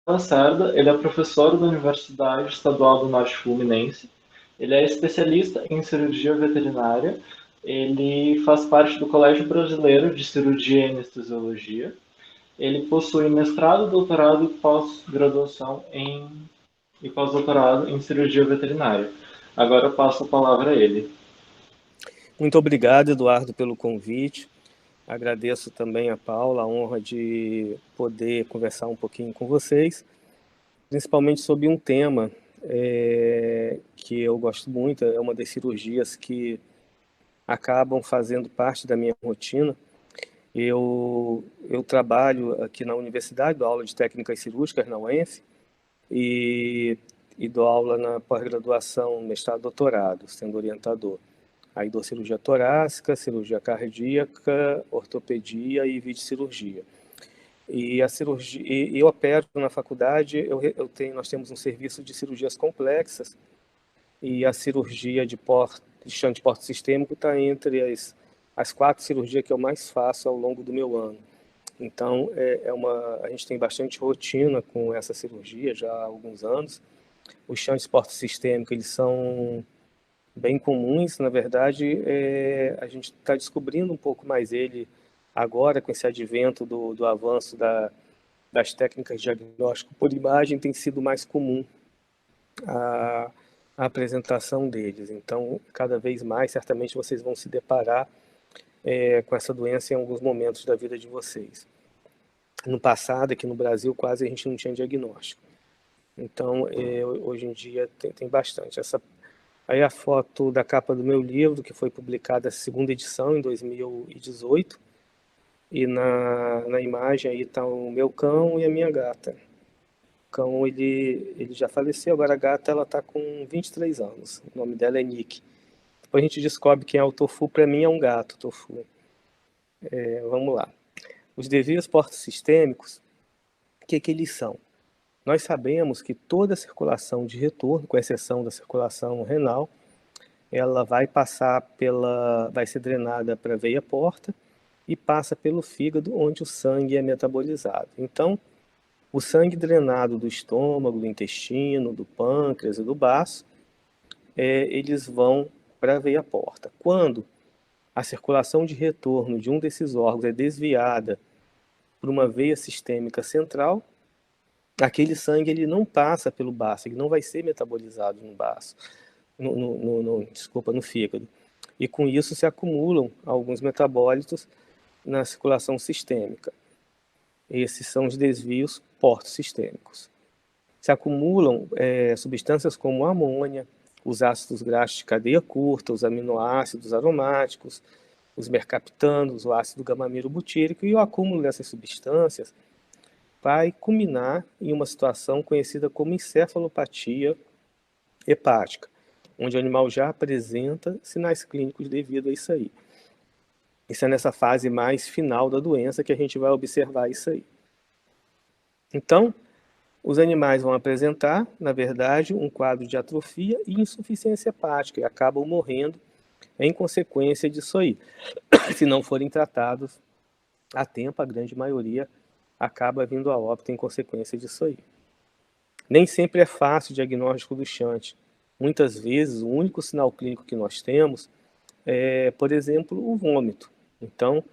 Lacerda, ele é professor da Universidade Estadual do Norte Fluminense. Ele é especialista em cirurgia veterinária. Ele faz parte do Colégio Brasileiro de Cirurgia e Anestesiologia. Ele possui mestrado, doutorado e pós-doutorado em cirurgia veterinária. Agora eu passo a palavra a ele. Muito obrigado, Eduardo, pelo convite. Agradeço também a Paula a honra de poder conversar um pouquinho com vocês, principalmente sobre um tema que eu gosto muito, é uma das cirurgias que acabam fazendo parte da minha rotina. Eu trabalho aqui na universidade, dou aula de técnicas cirúrgicas na UENF e dou aula na pós-graduação, mestrado, doutorado, sendo orientador. Aí dou cirurgia torácica, cirurgia cardíaca, ortopedia e videocirurgia. E a cirurgia, e eu opero na faculdade, nós temos um serviço de cirurgias complexas e a cirurgia de shunt porte sistêmico está entre as 4 cirurgias que eu mais faço ao longo do meu ano. Então, a gente tem bastante rotina com essa cirurgia já há alguns anos. Os shunts porte sistêmico, eles são bem comuns, na verdade, a gente está descobrindo um pouco mais ele agora, com esse advento do avanço das técnicas de diagnóstico por imagem, tem sido mais comum a apresentação deles. Então, cada vez mais, certamente, vocês vão se deparar com essa doença em alguns momentos da vida de vocês. No passado, aqui no Brasil, quase a gente não tinha diagnóstico. Então, hoje em dia, tem bastante. Aí a foto da capa do meu livro, que foi publicada a 2ª edição, em 2018. E na imagem aí está o meu cão e a minha gata. O cão, ele já faleceu, agora a gata ela está com 23 anos. O nome dela é Nick. Depois a gente descobre quem é o Tofu. Para mim é um gato, Tofu. Vamos lá. Os desvios porto-sistêmicos, o que eles são? Nós sabemos que toda a circulação de retorno, com exceção da circulação renal, ela vai ser drenada para a veia porta e passa pelo fígado, onde o sangue é metabolizado. Então, o sangue drenado do estômago, do intestino, do pâncreas e do baço, eles vão para a veia porta. Quando a circulação de retorno de um desses órgãos é desviada por uma veia sistêmica central, aquele sangue ele não passa pelo baço, ele não vai ser metabolizado no baço, no fígado. E com isso se acumulam alguns metabólitos na circulação sistêmica. Esses são os desvios porto-sistêmicos. Se acumulam substâncias como a amônia, os ácidos graxos de cadeia curta, os aminoácidos aromáticos, os mercaptanos, o ácido gamamiro butírico, e o acúmulo dessas substâncias vai culminar em uma situação conhecida como encefalopatia hepática, onde o animal já apresenta sinais clínicos devido a isso aí. Isso é nessa fase mais final da doença que a gente vai observar isso aí. Então, os animais vão apresentar, na verdade, um quadro de atrofia e insuficiência hepática e acabam morrendo em consequência disso aí. Se não forem tratados a tempo, a grande maioria acaba vindo a óbito em consequência disso aí. Nem sempre é fácil o diagnóstico do shunt. Muitas vezes, o único sinal clínico que nós temos é, por exemplo, o vômito. Então,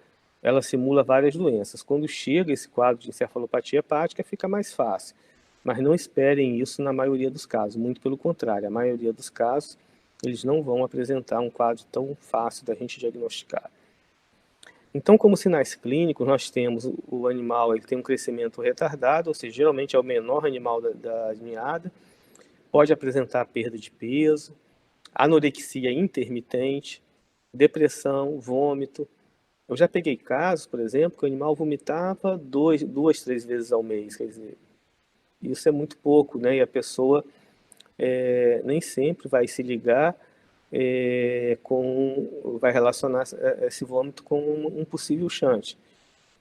ela simula várias doenças. Quando chega esse quadro de encefalopatia hepática, fica mais fácil. Mas não esperem isso na maioria dos casos, muito pelo contrário. A maioria dos casos, eles não vão apresentar um quadro tão fácil da gente diagnosticar. Então, como sinais clínicos, nós temos o animal, ele tem um crescimento retardado, ou seja, geralmente é o menor animal da ninhada, pode apresentar perda de peso, anorexia intermitente, depressão, vômito. Eu já peguei casos, por exemplo, que o animal vomitava 2, 3 vezes ao mês, quer dizer, isso é muito pouco, né? E a pessoa nem sempre vai se ligar vai relacionar esse vômito com um possível shunt.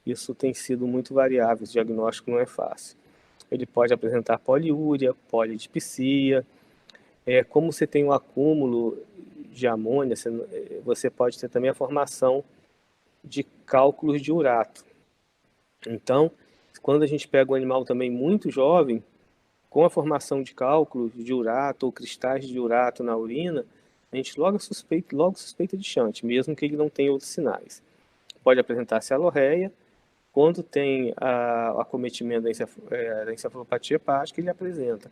Isso tem sido muito variável, o diagnóstico não é fácil. Ele pode apresentar poliúria, polidipsia. Como você tem um acúmulo de amônia, você pode ter também a formação de cálculos de urato. Então, quando a gente pega um animal também muito jovem, com a formação de cálculos de urato ou cristais de urato na urina, a gente logo suspeita de Shunt, mesmo que ele não tenha outros sinais. Pode apresentar cialorreia. Quando tem acometimento da encefalopatia hepática, ele apresenta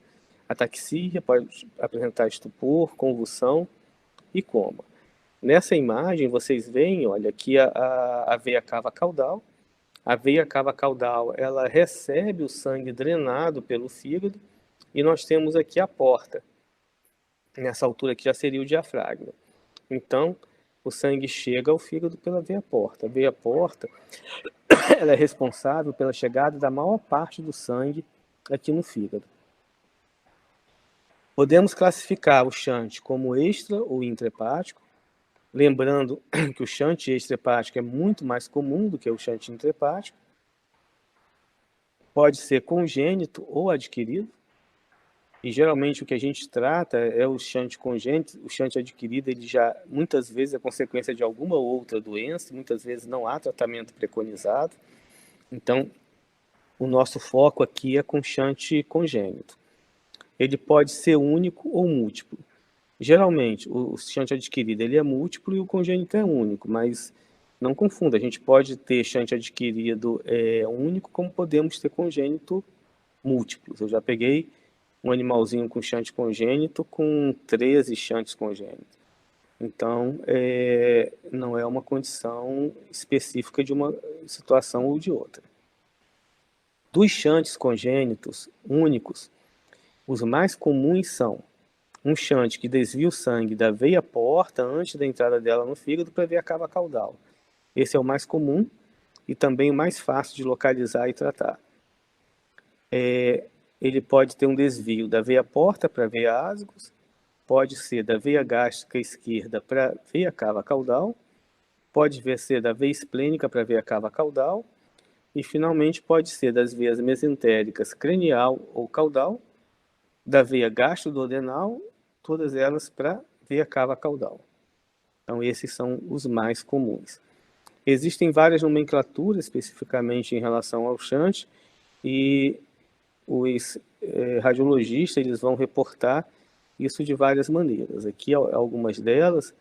ataxia, pode apresentar estupor, convulsão e coma. Nessa imagem, vocês veem, olha, aqui a veia cava caudal. A veia cava caudal, ela recebe o sangue drenado pelo fígado e nós temos aqui a porta. Nessa altura aqui já seria o diafragma. Então, o sangue chega ao fígado pela veia porta. A veia porta, ela é responsável pela chegada da maior parte do sangue aqui no fígado. Podemos classificar o shunt como extra ou intrahepático, lembrando que o shunt extrahepático é muito mais comum do que o shunt intrahepático. Pode ser congênito ou adquirido. E geralmente o que a gente trata é o shunt congênito. O shunt adquirido, ele já muitas vezes é consequência de alguma outra doença, muitas vezes não há tratamento preconizado. Então, o nosso foco aqui é com shunt congênito. Ele pode ser único ou múltiplo. Geralmente, o shunt adquirido ele é múltiplo e o congênito é único, mas não confunda, a gente pode ter shunt adquirido único, como podemos ter congênito múltiplos. Eu já peguei um animalzinho com shunt congênito com 13 shunts congênitos. Então, não é uma condição específica de uma situação ou de outra. Dos shunts congênitos únicos, os mais comuns são um shunt que desvia o sangue da veia porta antes da entrada dela no fígado para a veia cava caudal. Esse é o mais comum e também o mais fácil de localizar e tratar. Ele pode ter um desvio da veia porta para a veia ascus, pode ser da veia gástrica esquerda para a veia cava caudal, pode ser da veia esplênica para a veia cava caudal e, finalmente, pode ser das veias mesentéricas cranial ou caudal, da veia gastroduodenal, todas elas para a veia cava caudal. Então, esses são os mais comuns. Existem várias nomenclaturas, especificamente em relação ao shunt, e os radiologistas eles vão reportar isso de várias maneiras. Aqui algumas delas,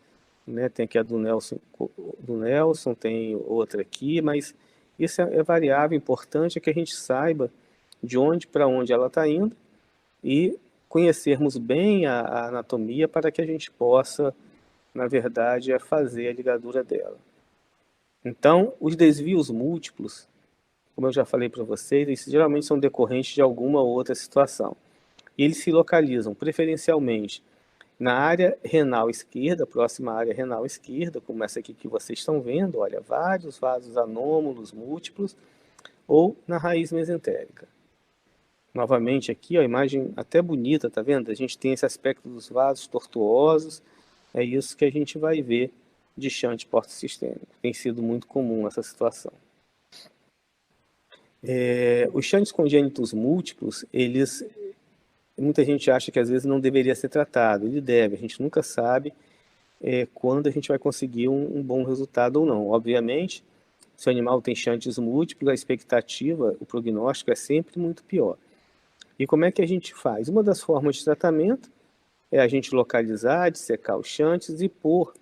né, tem aqui a do Nelson, tem outra aqui, mas isso é variável. Importante é que a gente saiba de onde para onde ela está indo e conhecermos bem a anatomia para que a gente possa, na verdade, fazer a ligadura dela. Então, os desvios múltiplos, como eu já falei para vocês, eles geralmente são decorrentes de alguma outra situação. E eles se localizam preferencialmente na área renal esquerda, próxima à área renal esquerda, como essa aqui que vocês estão vendo, olha, vários vasos anômalos múltiplos, ou na raiz mesentérica. Novamente aqui, ó, a imagem até bonita, tá vendo? A gente tem esse aspecto dos vasos tortuosos, é isso que a gente vai ver de shunt portosistêmico. Tem sido muito comum essa situação. Os shunts congênitos múltiplos, muita gente acha que às vezes não deveria ser tratado. Ele deve, a gente nunca sabe quando a gente vai conseguir um bom resultado ou não. Obviamente, se o animal tem shunts múltiplos, a expectativa, o prognóstico é sempre muito pior. E como é que a gente faz? Uma das formas de tratamento é a gente localizar, dissecar os shunts e pôr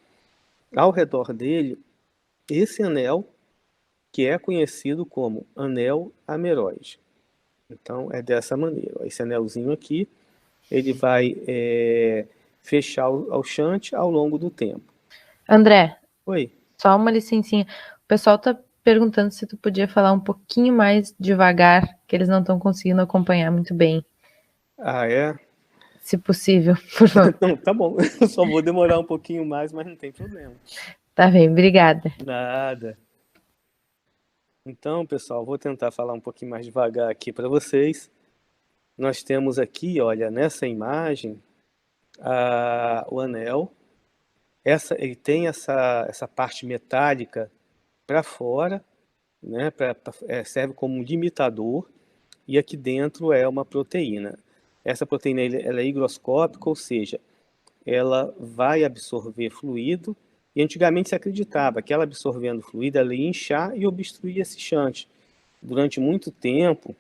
ao redor dele esse anel que é conhecido como anel ameróide. Então, é dessa maneira. Esse anelzinho aqui, ele vai fechar o shunt ao longo do tempo. André, Oi. Só uma licencinha. O pessoal está perguntando se tu podia falar um pouquinho mais devagar, que eles não estão conseguindo acompanhar muito bem. Ah, é? Se possível, por favor. Não, tá bom. Eu só vou demorar um pouquinho mais, mas não tem problema. Tá bem, obrigada. Nada. Então, pessoal, vou tentar falar um pouquinho mais devagar aqui para vocês. Nós temos aqui, olha, nessa imagem, o anel. Ele tem essa parte metálica para fora, né, serve como um limitador, e aqui dentro é uma proteína. Essa proteína ela é higroscópica, ou seja, ela vai absorver fluido, e antigamente se acreditava que ela absorvendo fluido, ela ia inchar e obstruir esse shunt, durante muito tempo,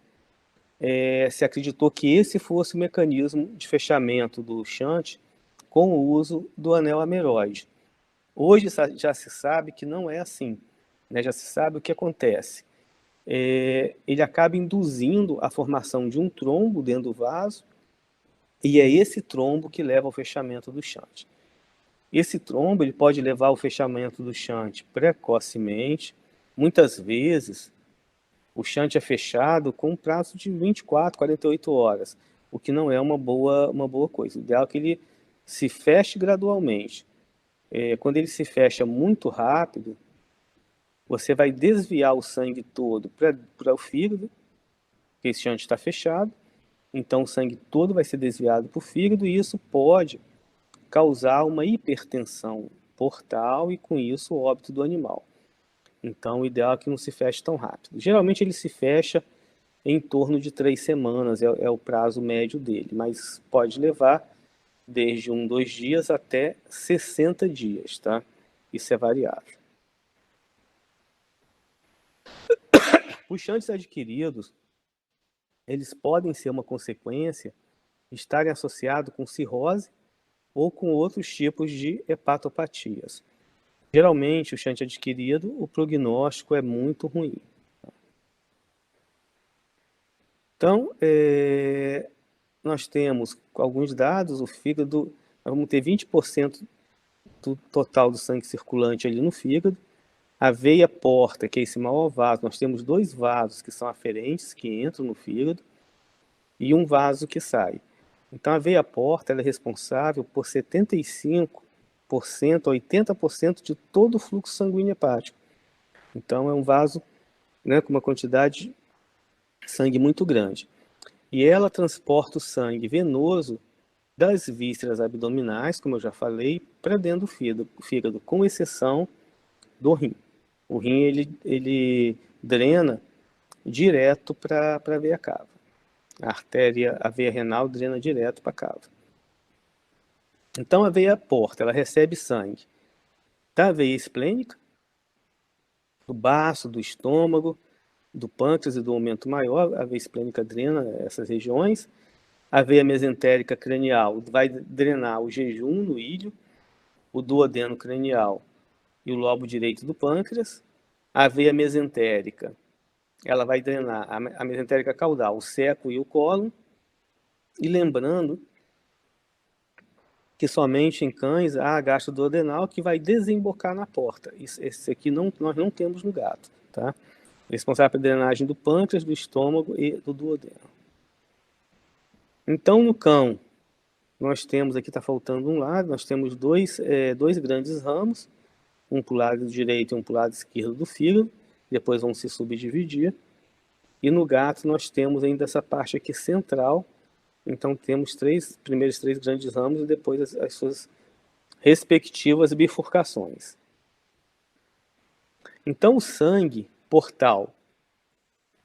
se acreditou que esse fosse o mecanismo de fechamento do shunt com o uso do anel ameroide. Hoje já se sabe que não é assim, né? Já se sabe o que acontece. Ele acaba induzindo a formação de um trombo dentro do vaso, e é esse trombo que leva ao fechamento do shunt. Esse trombo ele pode levar ao fechamento do shunt precocemente. Muitas vezes, o shunt é fechado com um prazo de 24, 48 horas, o que não é uma boa coisa. O ideal é que ele se feche gradualmente. Quando ele se fecha muito rápido, você vai desviar o sangue todo para o fígado, porque esse shunt está fechado, então o sangue todo vai ser desviado para o fígado, e isso pode causar uma hipertensão portal e, com isso, o óbito do animal. Então, o ideal é que não se feche tão rápido. Geralmente, ele se fecha em torno de 3 semanas, é o prazo médio dele, mas pode levar desde 1, 2 dias até 60 dias, tá? Isso é variável. Os shunts adquiridos, eles podem ser uma consequência de estarem associados com cirrose ou com outros tipos de hepatopatias. Geralmente, o shunt adquirido, o prognóstico é muito ruim. Então, nós temos alguns dados, o fígado, nós vamos ter 20% do total do sangue circulante ali no fígado. A veia porta, que é esse maior vaso, nós temos 2 vasos que são aferentes, que entram no fígado, e um vaso que sai. Então, a veia porta ela é responsável por 75%, 80% de todo o fluxo sanguíneo hepático. Então, é um vaso, né, com uma quantidade de sangue muito grande. E ela transporta o sangue venoso das vísceras abdominais, como eu já falei, para dentro do fígado, com exceção do rim. O rim ele drena direto para a veia cava. A veia renal drena direto para a cava. Então, a veia porta, ela recebe sangue da veia esplênica, do baço, do estômago, do pâncreas e do aumento maior. A veia esplênica drena essas regiões. A veia mesentérica cranial vai drenar o jejum no ilho, o duodeno cranial e o lobo direito do pâncreas. A veia mesentérica, ela vai drenar a mesentérica caudal, o seco e o cólon. E lembrando que somente em cães há a gastroduodenal, que vai desembocar na porta. Esse aqui nós não temos no gato, tá? Responsável pela drenagem do pâncreas, do estômago e do duodeno. Então, no cão, nós temos, aqui está faltando um lado, nós temos dois grandes ramos, um para o lado direito e um para o lado esquerdo do fígado, depois vão se subdividir. E no gato nós temos ainda essa parte aqui central, então temos primeiros 3 grandes ramos e depois as suas respectivas bifurcações. Então o sangue portal,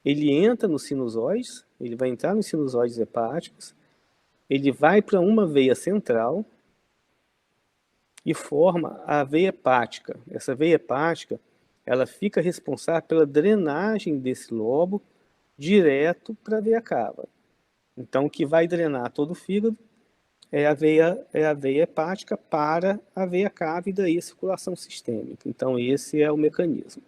ele entra nos sinusoides, ele vai entrar nos sinusoides hepáticos, ele vai para uma veia central e forma a veia hepática. Essa veia hepática, ela fica responsável pela drenagem desse lobo direto para a veia cava. Então, o que vai drenar todo o fígado é a veia hepática para a veia cava e daí a circulação sistêmica. Então, esse é o mecanismo.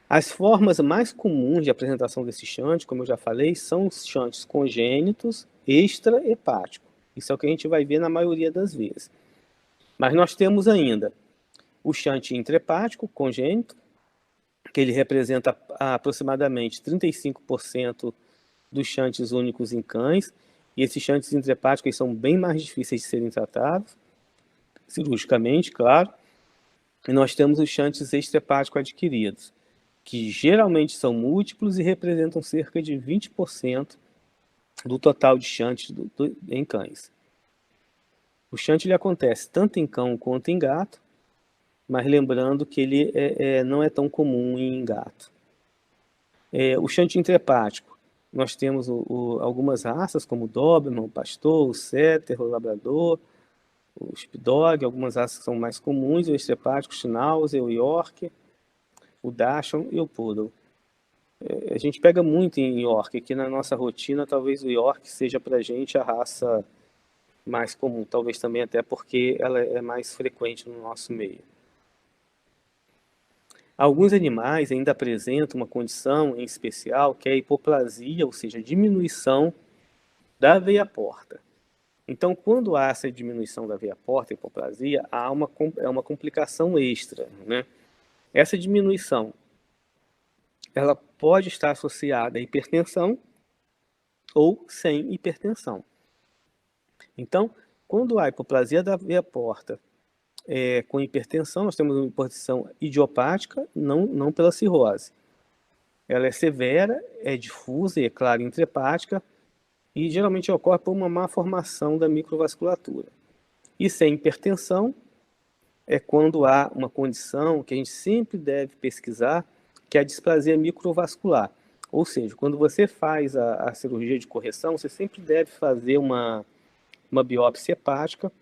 As formas mais comuns de apresentação desse shunt, como eu já falei, são os shunts congênitos extra-hepáticos. Isso é o que a gente vai ver na maioria das vezes. Mas nós temos ainda o shunt intrahepático congênito, que ele representa aproximadamente 35% dos shunts únicos em cães, e esses shunts intrahepáticos são bem mais difíceis de serem tratados, cirurgicamente, claro. E nós temos os shunts extrahepáticos adquiridos, que geralmente são múltiplos e representam cerca de 20% do total de shunts em cães. O shunt ele acontece tanto em cão quanto em gato, mas lembrando que ele não é tão comum em gato. O shunt intrahepático, nós temos algumas raças, como o Doberman, o Pastor, o Setter, o Labrador, o Sheepdog, algumas raças que são mais comuns, o extrahepático, o Schnauzer, o York. o Dachshund e o Poodle. A gente pega muito em York, aqui na nossa rotina, talvez o York seja para a gente a raça mais comum, talvez também até porque ela é mais frequente no nosso meio. Alguns animais ainda apresentam uma condição em especial que é a hipoplasia, ou seja, diminuição da veia porta. Então, quando há essa diminuição da veia porta, hipoplasia, há uma complicação extra, né? Essa diminuição, ela pode estar associada à hipertensão ou sem hipertensão. Então, quando há hipoplasia da veia porta com hipertensão, nós temos uma hipertensão idiopática, não pela cirrose. Ela é severa, é difusa e, é claro, intrahepática, e geralmente ocorre por uma má formação da microvasculatura. E sem hipertensão é quando há uma condição que a gente sempre deve pesquisar, que é a displasia microvascular. Ou seja, quando você faz a cirurgia de correção, você sempre deve fazer uma biópsia hepática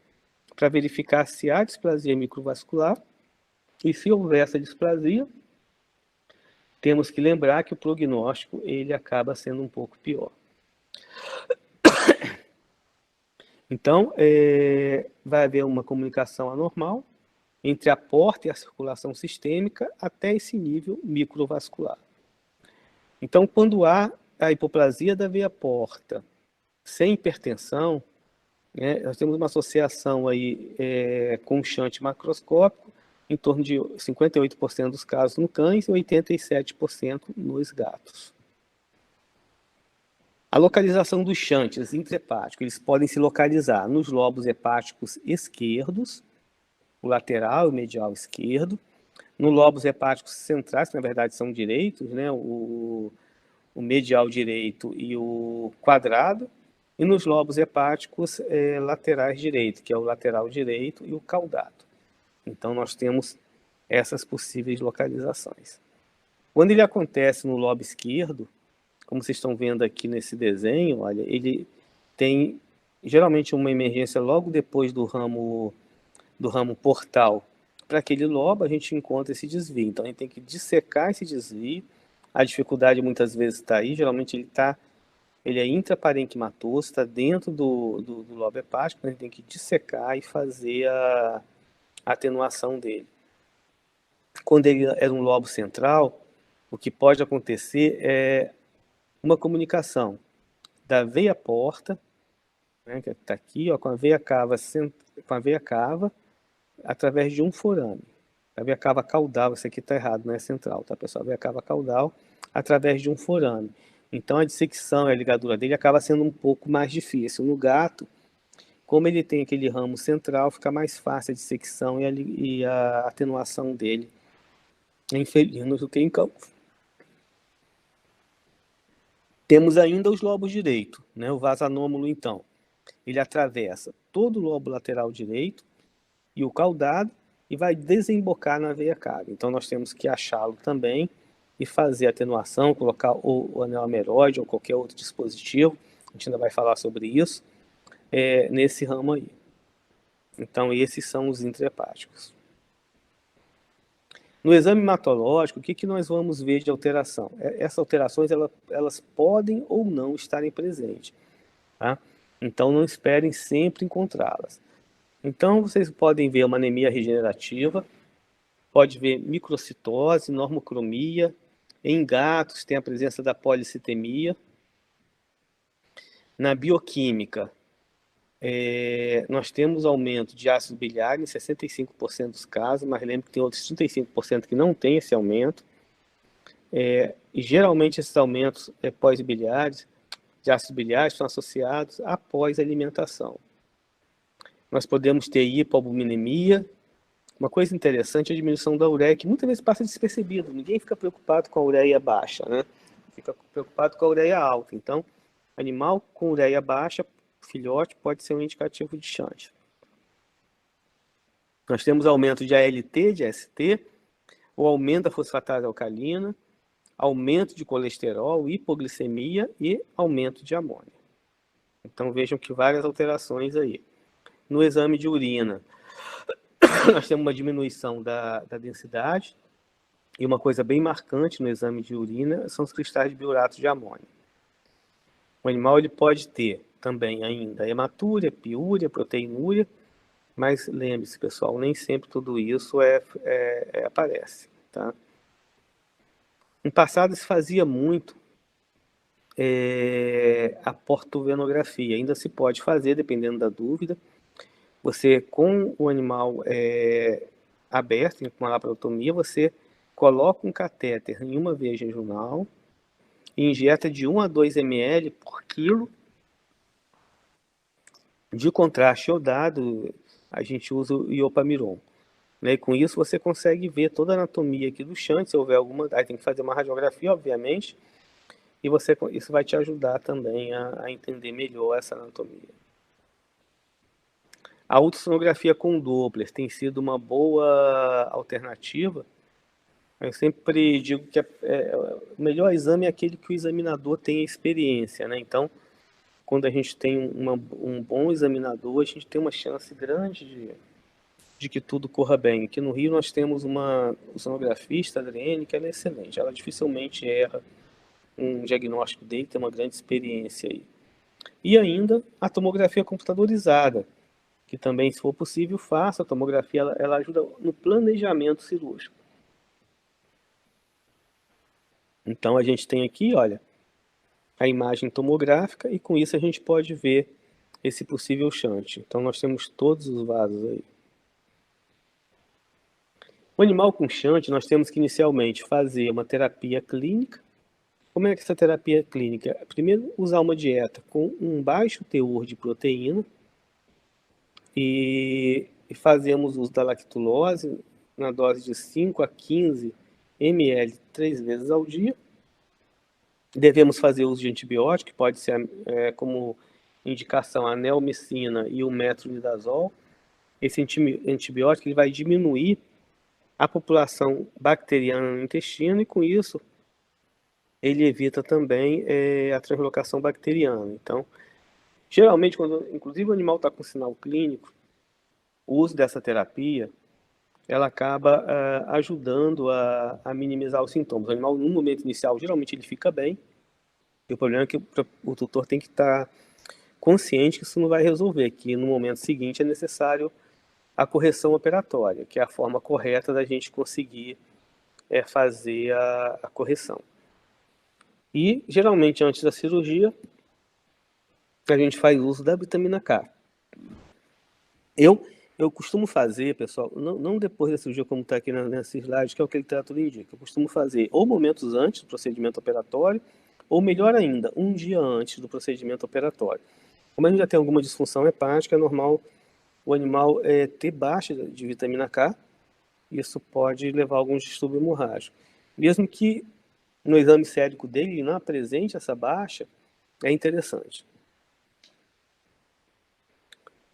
para verificar se há displasia microvascular, e se houver essa displasia, temos que lembrar que o prognóstico ele acaba sendo um pouco pior. Então, vai haver uma comunicação anormal entre a porta e a circulação sistêmica até esse nível microvascular. Então, quando há a hipoplasia da veia porta sem hipertensão, nós temos uma associação aí com shunt macroscópico, em torno de 58% dos casos no cães e 87% nos gatos. A localização dos shunts intrahepáticos, eles podem se localizar nos lobos hepáticos esquerdos, o lateral e o medial esquerdo, nos lobos hepáticos centrais, que na verdade são direitos, né, o medial direito e o quadrado, e nos lobos hepáticos laterais direito, que é o lateral direito e o caudado. Então, nós temos essas possíveis localizações. Quando ele acontece no lobo esquerdo, como vocês estão vendo aqui nesse desenho, olha, ele tem geralmente uma emergência logo depois do ramo portal. Para aquele lobo, a gente encontra esse desvio. Então, a gente tem que dissecar esse desvio. A dificuldade muitas vezes está aí, geralmente ele é intraparenquimatoso, está dentro do lobo hepático, a gente tem que dissecar e fazer a atenuação dele. Quando ele é um lobo central, o que pode acontecer é uma comunicação da veia porta, né, que está aqui, ó, com a veia cava, através de um forame. A veia cava caudal, isso aqui está errado, não é central, tá, pessoal? A veia cava caudal, através de um forame. Então, a dissecção e a ligadura dele acaba sendo um pouco mais difícil. No gato, como ele tem aquele ramo central, fica mais fácil a dissecção e a atenuação dele em felinos do que em cães. Temos ainda os lobos direito, né? O vasanômulo, então. Ele atravessa todo o lobo lateral direito e o caudado e vai desembocar na veia cava. Então, nós temos que achá-lo também e fazer a atenuação, colocar o anel ameróide ou qualquer outro dispositivo, a gente ainda vai falar sobre isso, nesse ramo aí. Então, esses são os intrahepáticos. No exame hematológico, o que nós vamos ver de alteração? Essas alterações, elas podem ou não estarem presentes, tá? Então, não esperem sempre encontrá-las. Então, vocês podem ver uma anemia regenerativa, pode ver microcitose, normocromia. Em gatos, tem a presença da policitemia. Na bioquímica, nós temos aumento de ácido biliar em 65% dos casos, mas lembre que tem outros 35% que não tem esse aumento. E geralmente esses aumentos pós-biliares, de ácido biliar, são associados após a alimentação. Nós podemos ter hipoalbuminemia. Uma coisa interessante é a diminuição da ureia, que muitas vezes passa despercebido. Ninguém fica preocupado com a ureia baixa, né? Fica preocupado com a ureia alta. Então, animal com ureia baixa, filhote, pode ser um indicativo de shunt. Nós temos aumento de ALT, de AST, o aumento da fosfatase alcalina, aumento de colesterol, hipoglicemia e aumento de amônia. Então, vejam que várias alterações aí. No exame de urina, nós temos uma diminuição da densidade, E uma coisa bem marcante no exame de urina são os cristais de biurato de amônio. O animal ele pode ter também ainda hematúria, piúria, proteinúria, mas lembre-se, pessoal, nem sempre tudo isso aparece. Tá? No passado se fazia muito a portovenografia, ainda se pode fazer, dependendo da dúvida. Você, com o animal aberto, com uma laparotomia, você coloca um catéter em uma veia jejunal e injeta de 1 a 2 ml por quilo de contraste iodado. A gente usa o iopamiron. Né? E com isso você consegue ver toda a anatomia aqui do shunt, se houver alguma... Aí tem que fazer uma radiografia, obviamente, e isso vai te ajudar também a entender melhor essa anatomia. A ultrassonografia com Doppler tem sido uma boa alternativa. Eu sempre digo que o melhor exame é aquele que o examinador tem experiência, né? Então, quando a gente tem um bom examinador, a gente tem uma chance grande de que tudo corra bem. Aqui no Rio nós temos uma sonografista, a Adriene, que ela é excelente. Ela dificilmente erra um diagnóstico dele, tem uma grande experiência aí. E ainda a tomografia computadorizada, que também, se for possível, faça a tomografia, ela ajuda no planejamento cirúrgico. Então a gente tem aqui, olha, a imagem tomográfica e com isso a gente pode ver esse possível shunt. Então nós temos todos os vasos aí. O animal com shunt, nós temos que inicialmente fazer uma terapia clínica. Como é que essa terapia clínica? Primeiro, usar uma dieta com um baixo teor de proteína e fazemos uso da lactulose na dose de 5 a 15 ml 3 vezes ao dia. Devemos fazer uso de antibiótico, que pode ser como indicação a neomicina e o metronidazol. Esse antibiótico ele vai diminuir a população bacteriana no intestino e com isso ele evita também a translocação bacteriana. Então, geralmente, quando inclusive o animal está com sinal clínico, o uso dessa terapia ela acaba ajudando a minimizar os sintomas. O animal, no momento inicial, geralmente ele fica bem, e o problema é que o tutor tem que estar consciente que isso não vai resolver, que no momento seguinte é necessário a correção operatória, que é a forma correta da gente conseguir fazer a correção. E, geralmente, antes da cirurgia, a gente faz uso da vitamina K. Eu costumo fazer, pessoal, não depois da cirurgia, como está aqui nessa slide, que é o que a literatura indica. Eu costumo fazer ou momentos antes do procedimento operatório, ou melhor ainda, um dia antes do procedimento operatório. Como a gente já tem alguma disfunção hepática, é normal o animal ter baixa de vitamina K, isso pode levar a alguns distúrbios hemorrágicos. Mesmo que no exame sérico dele não apresente essa baixa, é interessante.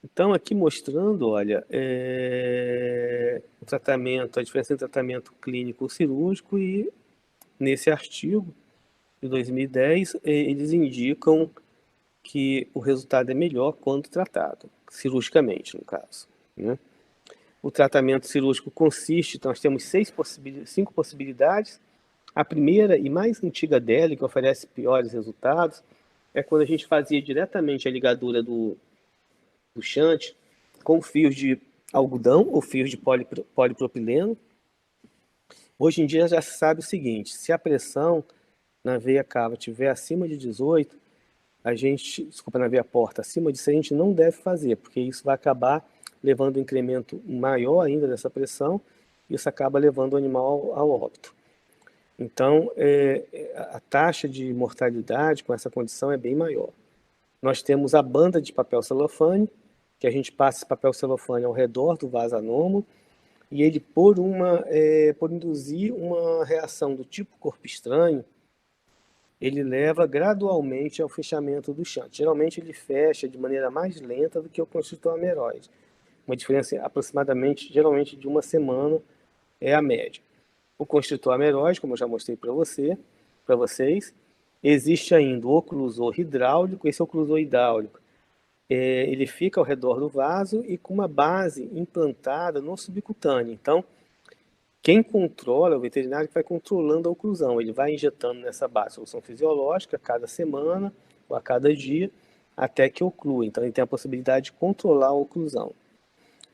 Então, aqui mostrando, olha, o tratamento, a diferença entre tratamento clínico ou cirúrgico, e nesse artigo de 2010, eles indicam que o resultado é melhor quando tratado, cirurgicamente, no caso. Né? O tratamento cirúrgico consiste, então nós temos 5 possibilidades. A primeira e mais antiga dela, que oferece piores resultados, é quando a gente fazia diretamente a ligadura do shunt com fios de algodão ou fios de polipropileno. Hoje em dia já se sabe o seguinte: se a pressão na veia cava estiver acima de 18, na veia porta acima de 100, a gente não deve fazer, porque isso vai acabar levando um incremento maior ainda dessa pressão, e isso acaba levando o animal ao óbito. Então, a taxa de mortalidade com essa condição é bem maior. Nós temos a banda de papel celofane, que a gente passa esse papel celofane ao redor do vaso anômalo, e ele, por induzir uma reação do tipo corpo estranho, ele leva gradualmente ao fechamento do shunt. Geralmente ele fecha de maneira mais lenta do que o constrictor ameróide. Uma diferença aproximadamente, geralmente, de 1 semana é a média. O constrictor ameróide, como eu já mostrei para vocês, existe ainda o oclusor hidráulico. Esse oclusor hidráulico, ele fica ao redor do vaso e com uma base implantada no subcutâneo. Então, Quem controla é o veterinário que vai controlando a oclusão. Ele vai injetando nessa base solução fisiológica a cada semana ou a cada dia, até que oclua. Então, ele tem a possibilidade de controlar a oclusão.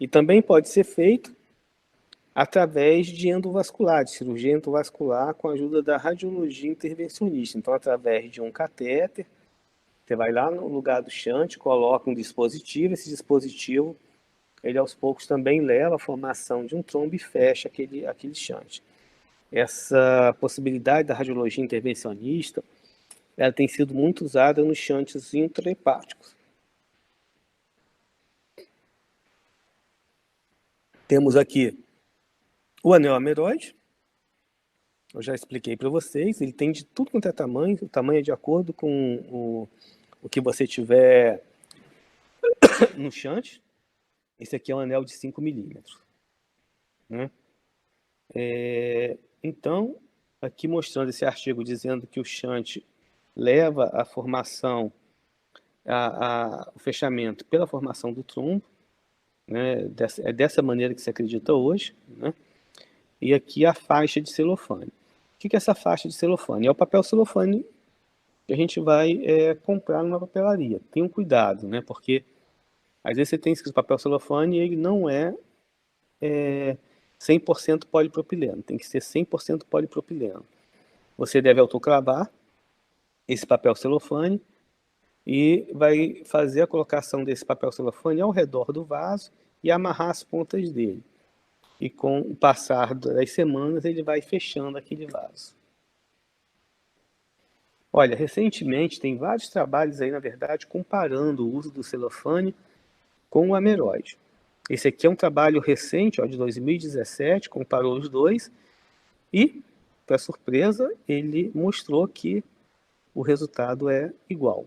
E também pode ser feito através de endovascular, de cirurgia endovascular, com a ajuda da radiologia intervencionista. Então, através de um catéter, você vai lá no lugar do shunt, coloca um dispositivo, esse dispositivo, ele aos poucos também leva à formação de um trombo e fecha aquele shunt. Essa possibilidade da radiologia intervencionista, ela tem sido muito usada nos shunts intrahepáticos. Temos aqui o anel ameroide. Eu já expliquei para vocês, ele tem de tudo quanto é tamanho, o tamanho é de acordo com o que você tiver no shunt. Esse aqui é um anel de 5 milímetros. Né? Então, aqui mostrando esse artigo dizendo que o shunt leva à formação, o fechamento pela formação do trombo, né? É dessa maneira que se acredita hoje, né? E aqui a faixa de celofane. O que é essa faixa de celofane? É o papel celofane que a gente vai comprar numa papelaria. Tenham cuidado, né? Porque às vezes você tem escrito papel celofane e ele não é 100% polipropileno. Tem que ser 100% polipropileno. Você deve autoclavar esse papel celofane e vai fazer a colocação desse papel celofane ao redor do vaso e amarrar as pontas dele. E com o passar das semanas, ele vai fechando aquele vaso. Olha, recentemente tem vários trabalhos aí, na verdade, comparando o uso do celofane com o ameroide. Esse aqui é um trabalho recente, de 2017, comparou os dois e, para surpresa, ele mostrou que o resultado é igual.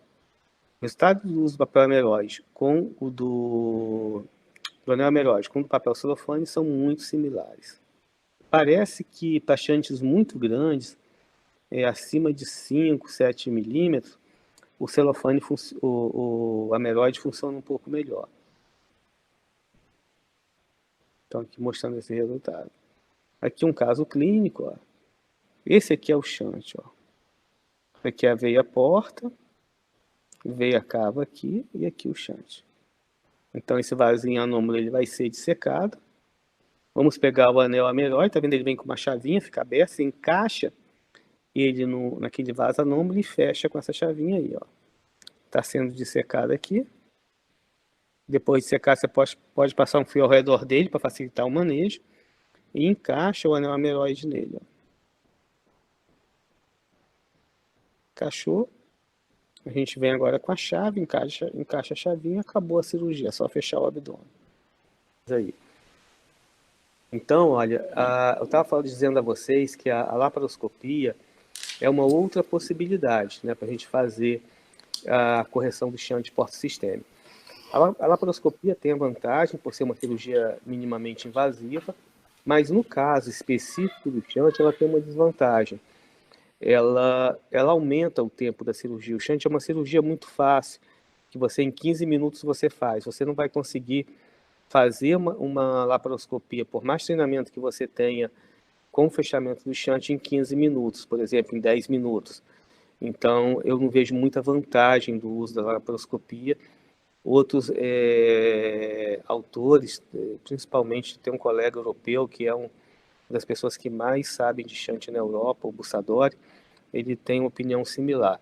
O resultado do uso do papel ameroide com o do anel ameroide com o do papel celofane são muito similares. Parece que para shants muito grandes, acima de 5, 7 milímetros, o celofane, o ameroide funciona um pouco melhor. Então, aqui mostrando esse resultado. Aqui um caso clínico. Ó. Esse aqui é o shunt. Ó. Aqui é a veia porta, veia cava aqui e aqui o shunt. Então, esse vasinho anômalo ele vai ser dissecado. Vamos pegar o anel ameroide, tá vendo? Ele vem com uma chavinha, fica aberto, você encaixa ele naquele vaso anômalo e fecha com essa chavinha aí, ó. Tá sendo dissecado aqui. Depois de secar, você pode passar um fio ao redor dele para facilitar o manejo. E encaixa o anel ameroide nele, ó. Encaixou. A gente vem agora com a chave, encaixa a chavinha, acabou a cirurgia, é só fechar o abdômen. Aí. Então, olha, eu estava dizendo a vocês que a laparoscopia é uma outra possibilidade, né, para a gente fazer a correção do shunt porto-sistêmico. A laparoscopia tem a vantagem por ser uma cirurgia minimamente invasiva, mas no caso específico do shunt, ela tem uma desvantagem. Ela aumenta o tempo da cirurgia. O shunt é uma cirurgia muito fácil, que você em 15 minutos você faz. Você não vai conseguir fazer uma laparoscopia, por mais treinamento que você tenha com o fechamento do shunt em 15 minutos, por exemplo, em 10 minutos. Então, eu não vejo muita vantagem do uso da laparoscopia. Outros autores, principalmente tem um colega europeu que é uma das pessoas que mais sabem de shunt na Europa, o Bussadori, ele tem uma opinião similar.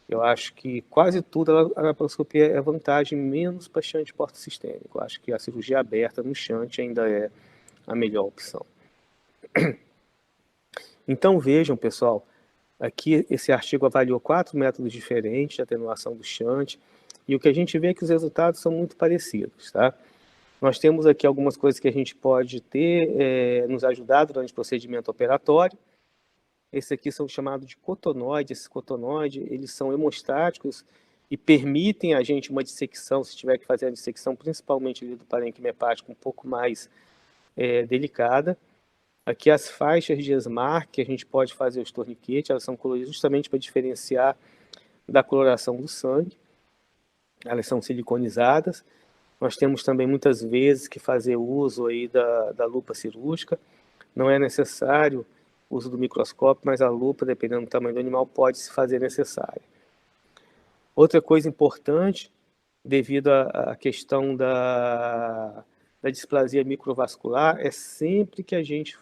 Eu acho que quase tudo a laparoscopia é vantagem, menos para shunt porto-sistêmico. Eu acho que a cirurgia aberta no shunt ainda é a melhor opção. Então vejam, pessoal, aqui esse artigo avaliou 4 métodos diferentes de atenuação do shunt, e o que a gente vê é que os resultados são muito parecidos, tá? Nós temos aqui algumas coisas que a gente pode ter nos ajudado durante o procedimento operatório. Esses aqui são chamados de cotonoides. Esses cotonoides, eles são hemostáticos e permitem a gente uma dissecção, se tiver que fazer a dissecção, principalmente ali do parênquima hepático, um pouco mais delicada. Aqui as faixas de Esmar, que a gente pode fazer os torniquetes, elas são coloridas justamente para diferenciar da coloração do sangue. Elas são siliconizadas. Nós temos também muitas vezes que fazer uso aí da lupa cirúrgica. não é necessário o uso do microscópio, mas a lupa, dependendo do tamanho do animal, pode se fazer necessário. Outra coisa importante, devido à questão da displasia microvascular, é sempre que a gente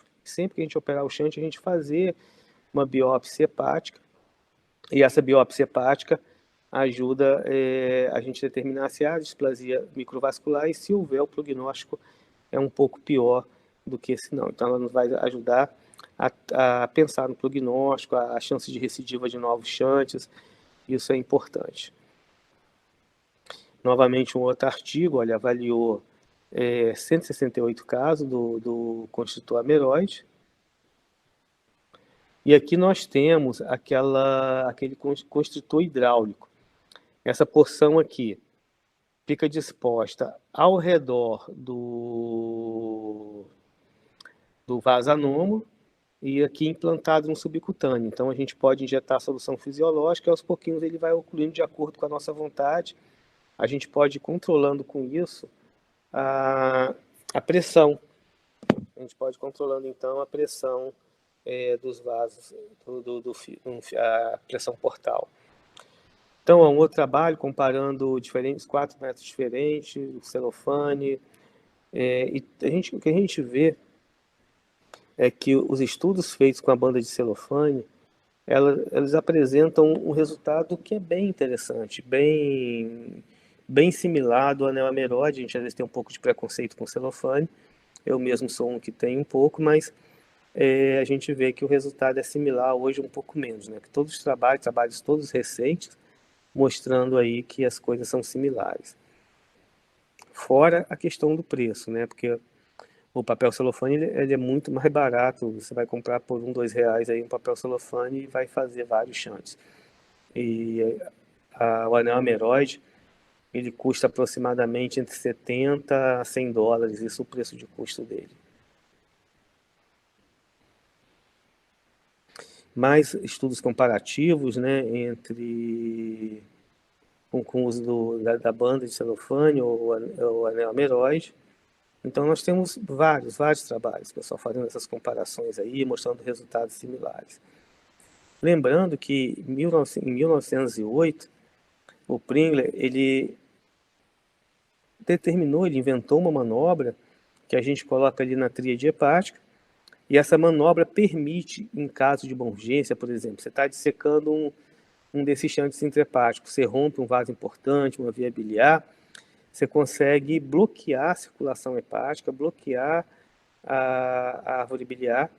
operar o shunt, a gente fazer uma biópsia hepática, e essa biópsia hepática ajuda a gente a determinar se há displasia microvascular e se houver o prognóstico é um pouco pior do que se não. Então ela nos vai ajudar a pensar no prognóstico, a chance de recidiva de novos shunts, isso é importante. Novamente, um outro artigo, olha, avaliou 168 casos do constritor ameroide. E aqui nós temos aquele constritor hidráulico. Essa porção aqui fica disposta ao redor do vaso anômalo e aqui implantado no subcutâneo. Então a gente pode injetar a solução fisiológica e aos pouquinhos ele vai ocluindo de acordo com a nossa vontade. A gente pode ir controlando com isso a pressão. A gente pode ir controlando então a pressão dos vasos, a pressão portal. Então, é um outro trabalho comparando 4 métodos diferentes, o celofane, e o que a gente vê é que os estudos feitos com a banda de celofane, eles apresentam um resultado que é bem interessante, bem similar do anel ameroide. A gente às vezes tem um pouco de preconceito com celofane, eu mesmo sou um que tem um pouco, mas a gente vê que o resultado é similar, hoje um pouco menos, né? Que todos os trabalhos todos recentes, mostrando aí que as coisas são similares. Fora a questão do preço, né? Porque o papel celofane ele é muito mais barato. Você vai comprar por R$1, R$2 aí um papel celofane e vai fazer vários shunts. E o anel ameroide, ele custa aproximadamente entre $70 a $100, isso é o preço de custo dele. Mais estudos comparativos, né, com o uso da banda de celofane ou anel ameroide. Então nós temos vários trabalhos, pessoal, fazendo essas comparações aí, mostrando resultados similares. Lembrando que em 1908, o Pringler, ele inventou uma manobra que a gente coloca ali na tríade hepática, e essa manobra permite, em caso de uma urgência, por exemplo, você está dissecando um desses shunts intrahepáticos, você rompe um vaso importante, uma via biliar, você consegue bloquear a circulação hepática, bloquear a árvore biliar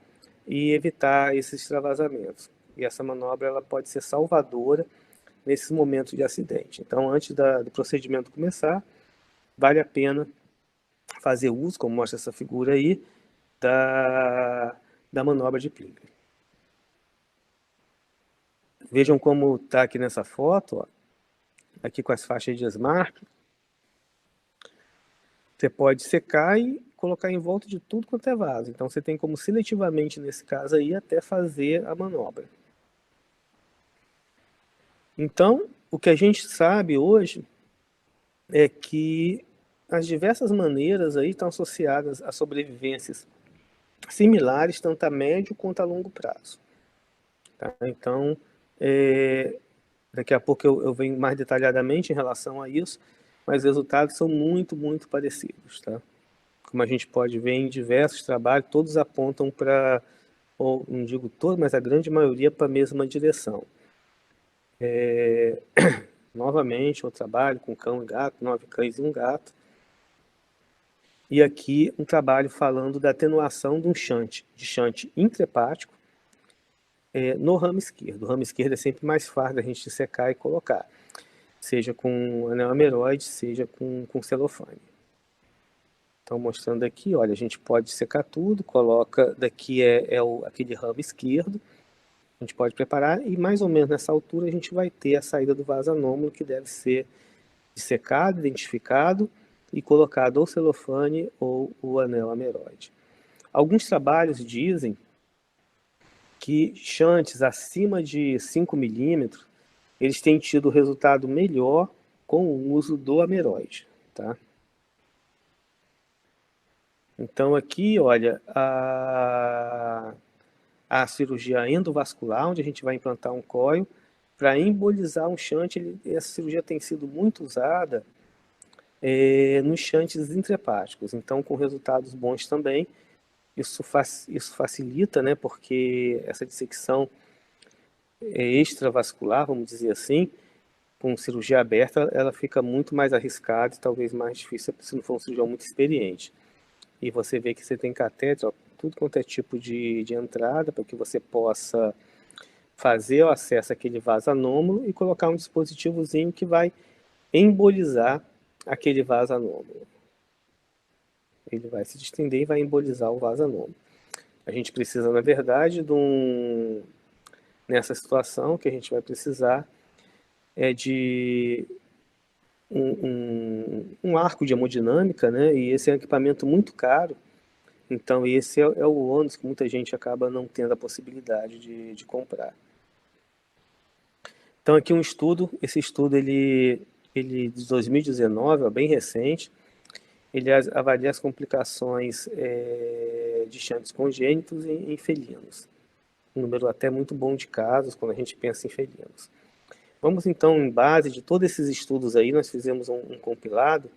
e evitar esses extravasamentos. E essa manobra ela pode ser salvadora nesses momentos de acidente. Então, antes do procedimento começar, vale a pena fazer uso, como mostra essa figura aí, da manobra de Pringler. Vejam como está aqui nessa foto, ó, aqui com as faixas de Esmark. Você pode secar e colocar em volta de tudo quanto é vaso. Então você tem como seletivamente, nesse caso aí, até fazer a manobra. Então, o que a gente sabe hoje é que as diversas maneiras aí estão associadas a sobrevivências similares, tanto a médio quanto a longo prazo. Tá? Então, daqui a pouco eu venho mais detalhadamente em relação a isso, mas os resultados são muito, muito parecidos. Tá? Como a gente pode ver em diversos trabalhos, todos apontam para, ou não digo todos, mas a grande maioria para a mesma direção. Novamente, o trabalho com cão e gato, 9 cães e um gato. E aqui um trabalho falando da atenuação de um shunt intrahepático no ramo esquerdo. O ramo esquerdo é sempre mais fácil da gente secar e colocar, seja com anel ameroide, seja com celofane. Então, mostrando aqui, olha, a gente pode secar tudo, coloca, daqui aquele ramo esquerdo, a gente pode preparar e mais ou menos nessa altura a gente vai ter a saída do vaso anômalo, que deve ser dissecado, identificado e colocado ou celofane ou o anel ameroide. Alguns trabalhos dizem que shunts acima de 5 milímetros, eles têm tido resultado melhor com o uso do ameroide, tá? Então, aqui, olha, a cirurgia endovascular, onde a gente vai implantar um cóio para embolizar um shunt. Essa cirurgia tem sido muito usada nos shunts intrahepáticos, então com resultados bons também. Isso facilita, né, porque essa dissecção extravascular, vamos dizer assim, com cirurgia aberta, ela fica muito mais arriscada e talvez mais difícil se não for um cirurgião muito experiente. E você vê que você tem catéter, ó, tudo quanto é tipo de entrada, para que você possa fazer o acesso àquele vaso anômalo e colocar um dispositivozinho que vai embolizar aquele vaso anômalo. Ele vai se distender e vai embolizar o vaso anômalo. A gente precisa, na verdade, nessa situação, que a gente vai precisar de um arco de hemodinâmica, né? E esse é um equipamento muito caro. Então, esse é o ônus que muita gente acaba não tendo a possibilidade de comprar. Então, aqui um estudo, esse estudo ele de 2019, é bem recente, ele avalia as complicações de shunts congênitos em felinos. Um número até muito bom de casos quando a gente pensa em felinos. Vamos então, em base de todos esses estudos aí, nós fizemos um compilado.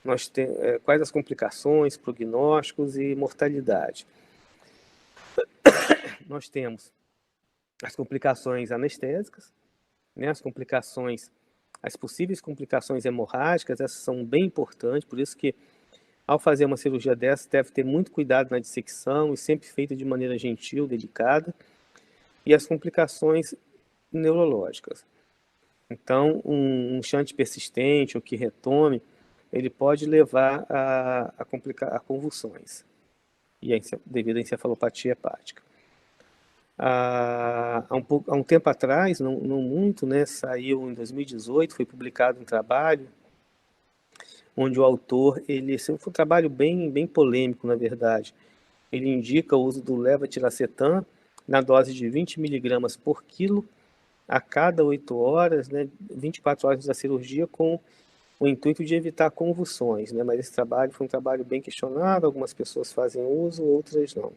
Nós temos quais as complicações, prognósticos e mortalidade. Nós temos as complicações anestésicas, né, as possíveis complicações hemorrágicas, essas são bem importantes, por isso que ao fazer uma cirurgia dessa, deve ter muito cuidado na dissecção e sempre feita de maneira gentil, delicada. E as complicações neurológicas. Então, um shunt persistente ou que retome, ele pode levar a convulsões devido à encefalopatia hepática. Há um tempo atrás, não muito, né, saiu em 2018, foi publicado um trabalho onde o autor, foi um trabalho bem polêmico, na verdade. Ele indica o uso do levetiracetam na dose de 20 miligramas por quilo a cada 8 horas, né, 24 horas da cirurgia, com o intuito de evitar convulsões, né, mas esse trabalho foi um trabalho bem questionado, algumas pessoas fazem uso, outras não.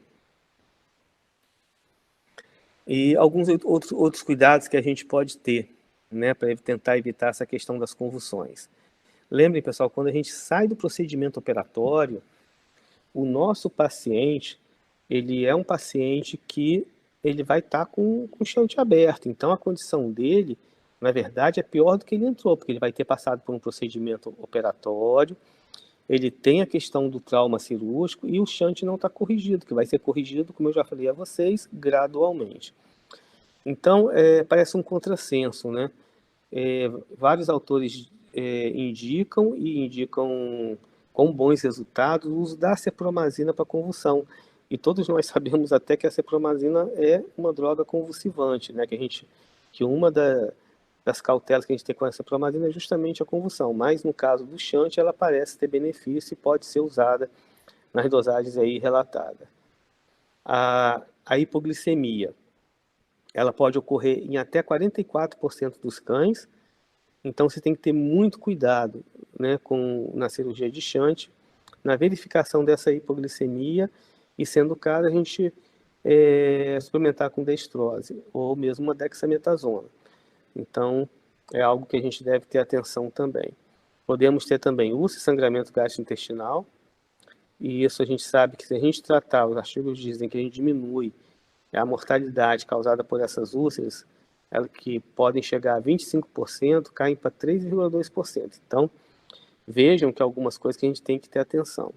E alguns outros cuidados que a gente pode ter, né, para tentar evitar essa questão das convulsões. Lembrem, pessoal, quando a gente sai do procedimento operatório, o nosso paciente, ele é um paciente que ele vai estar com o shunt aberto. Então, a condição dele, na verdade, é pior do que ele entrou, porque ele vai ter passado por um procedimento operatório, ele tem a questão do trauma cirúrgico e o shunt não está corrigido, que vai ser corrigido, como eu já falei a vocês, gradualmente. Então, parece um contrassenso, né? Vários autores indicam com bons resultados o uso da cepromazina para convulsão. E todos nós sabemos até que a cepromazina é uma droga convulsivante, né? Que uma das cautelas que a gente tem com a cepromazina é justamente a convulsão. Mas no caso do shunt, ela parece ter benefício e pode ser usada nas dosagens aí relatadas. A hipoglicemia, ela pode ocorrer em até 44% dos cães. Então, você tem que ter muito cuidado, né, na cirurgia de shunt, na verificação dessa hipoglicemia, e sendo o caso, a gente suplementar com dextrose, ou mesmo uma dexametasona. Então, é algo que a gente deve ter atenção também. Podemos ter também úlcera e sangramento gastrointestinal, e isso a gente sabe que se a gente tratar, os artigos dizem que a gente diminui a mortalidade causada por essas úlceras, que podem chegar a 25%, caem para 3,2%. Então, vejam que algumas coisas que a gente tem que ter atenção.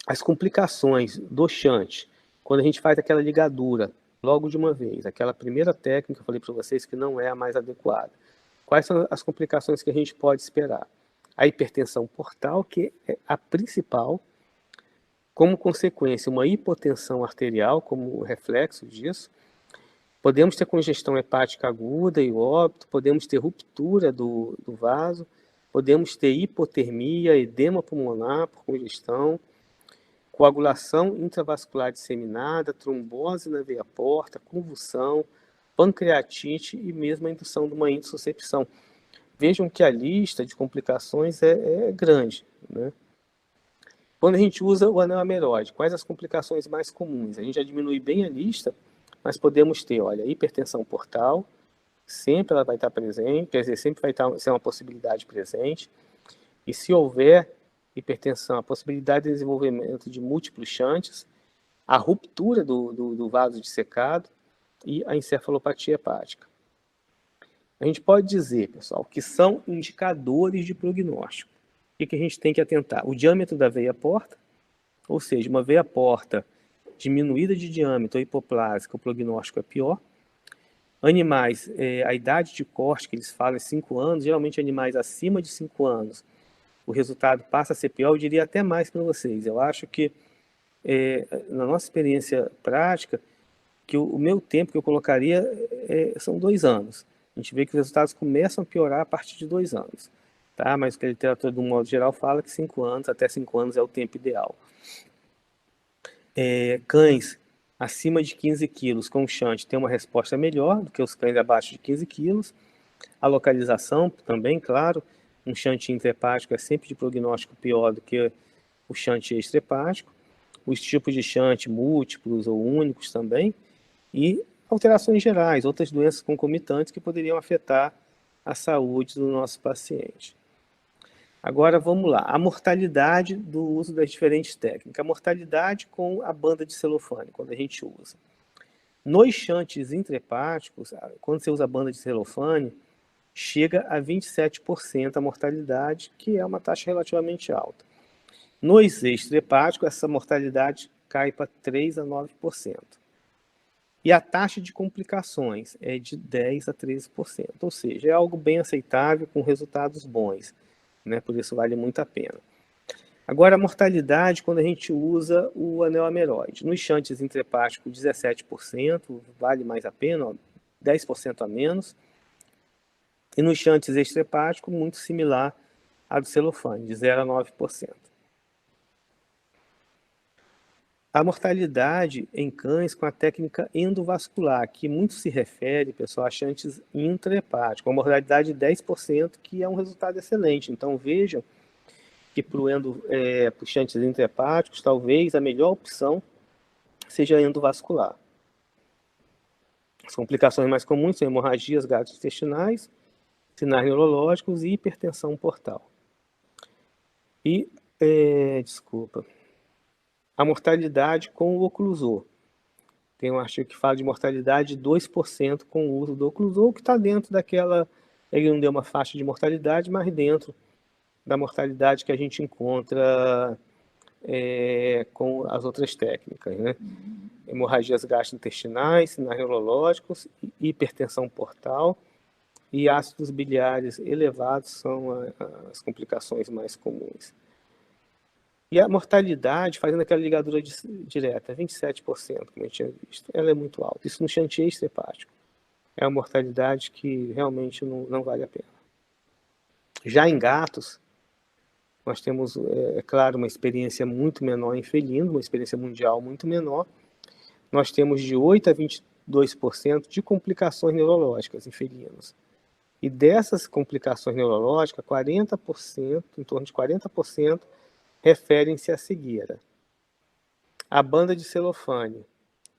As complicações do shunt, quando a gente faz aquela ligadura logo de uma vez, aquela primeira técnica que eu falei para vocês que não é a mais adequada. Quais são as complicações que a gente pode esperar? A hipertensão portal, que é a principal, como consequência, uma hipotensão arterial, como reflexo disso. Podemos ter congestão hepática aguda e óbito, podemos ter ruptura do vaso, podemos ter hipotermia, edema pulmonar por congestão, coagulação intravascular disseminada, trombose na veia porta, convulsão, pancreatite e mesmo a indução de uma intussuscepção. Vejam que a lista de complicações é grande, né? Quando a gente usa o anel ameróide, quais as complicações mais comuns? A gente já diminui bem a lista, mas podemos ter, olha, hipertensão portal, sempre ela vai estar presente, quer dizer, sempre vai ser uma possibilidade presente. E se houver hipertensão, a possibilidade de desenvolvimento de múltiplos shunts, a ruptura do vaso de secado e a encefalopatia hepática. A gente pode dizer, pessoal, que são indicadores de prognóstico. O que a gente tem que atentar? O diâmetro da veia porta, ou seja, uma veia porta diminuída de diâmetro ou hipoplásica, o prognóstico é pior. Animais, a idade de corte que eles falam é 5 anos, geralmente animais acima de 5 anos, o resultado passa a ser pior. Eu diria até mais para vocês. Eu acho que, na nossa experiência prática, que o meu tempo que eu colocaria são 2 anos. A gente vê que os resultados começam a piorar a partir de 2 anos. Tá? Mas a literatura, de um modo geral, fala que 5 anos, até 5 anos é o tempo ideal. Cães acima de 15 quilos com shunt tem uma resposta melhor do que os cães abaixo de 15 quilos. A localização também, claro, um shunt intrahepático é sempre de prognóstico pior do que o shunt extrahepático. Os tipos de shunt múltiplos ou únicos também. E alterações gerais, outras doenças concomitantes que poderiam afetar a saúde do nosso paciente. Agora vamos lá, a mortalidade do uso das diferentes técnicas. A mortalidade com a banda de celofane, quando a gente usa. Nos shunts intrahepáticos, quando você usa a banda de celofane, chega a 27% a mortalidade, que é uma taxa relativamente alta. Nos extrahepáticos, essa mortalidade cai para 3 a 9%. E a taxa de complicações é de 10 a 13%, ou seja, é algo bem aceitável, com resultados bons, né? Por isso vale muito a pena. Agora, a mortalidade quando a gente usa o anel ameróide. Nos shunts intrahepáticos, 17%, vale mais a pena, 10% a menos. E nos shunts extrahepáticos, muito similar à do celofane, de 0 a 9%. A mortalidade em cães com a técnica endovascular, que muito se refere, pessoal, a shunts intrahepáticos, uma mortalidade de 10%, que é um resultado excelente. Então, vejam que para os shunts intrahepáticos, talvez a melhor opção seja endovascular. As complicações mais comuns são hemorragias gastrointestinais, sinais neurológicos e hipertensão portal. E, a mortalidade com o oclusor. Tem um artigo que fala de mortalidade de 2% com o uso do oclusor, que está dentro daquela... Ele não deu uma faixa de mortalidade, mas dentro da mortalidade que a gente encontra com as outras técnicas, né? Hemorragias gastrointestinais, sinais neurológicos, hipertensão portal e ácidos biliares elevados são as complicações mais comuns. E a mortalidade, fazendo aquela ligadura direta, 27%, como a gente tinha visto, ela é muito alta. Isso no shunt extrahepático. É uma mortalidade que realmente não vale a pena. Já em gatos, nós temos, claro, uma experiência muito menor em felino, uma experiência mundial muito menor. Nós temos de 8% a 22% de complicações neurológicas em felinos. E dessas complicações neurológicas, 40%, em torno de 40%, referem-se à cegueira. A banda de celofane,